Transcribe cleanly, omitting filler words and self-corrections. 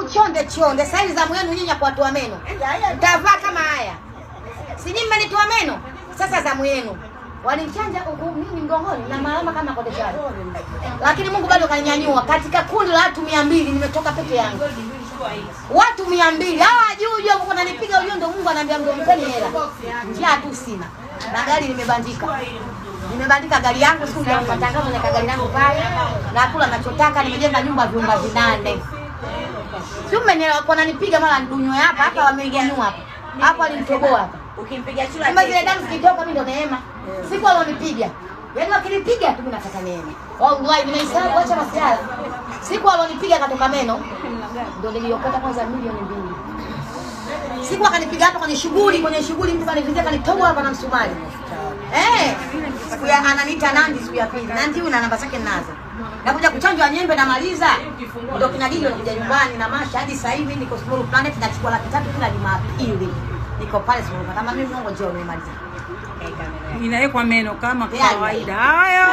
Chonde sasa hivi zamu yenu nyinyi kwa watu wa meno. Mtavaa kama haya. Si nyinyi mmenitoa meno? Sasa zamu yenu. Walinichanja mimi mgongoni na malama kama kote chali. Lakini Mungu bado kaninyanyua katika kundi la watu 200 nimetoka peke yangu. Watu 200. Hawa juu huko nanipiga huyo ndo Mungu ananiambia ndo mpeni hela. Njia tu sina. Na gari nimebandika. Nimebandika gari yangu siku ya matangazo na gari langu pale. Na kula ninachotaka nimejenga nyumba vyumba 8. Sio mmenielewa kwa nanipiga mara ndunyo hapa wameiganua hapa. Hapo alinitoboa hapa. Ukimpiga chura kama zile damu zikitoka mimi ndo neema. Siku alonipiga. Yaani wakinipiga tu mimi napata neema. Wallahi nimehesabu acha masiala. Siku alonipiga katoka meno ndo niliokota kwanza milioni 2. Siku akanipiga hapa kwenye shughuli mtu kanivizia kanitoa hapa na msumari. Siku ya ananiita Nandi siku ya pili. Nandi huyu na namba zake ninazo. Nakuja kuchanjwa nyembe na maliza. Ndio kina Gideon anakuja nyumbani na Masha hadi sasa hivi niko Small Planet nachukua 300 kila Jumapili. Niko pale Small kama mimi Mungu njoo nimalize. Inawekwa meno kama kawaida. Haya.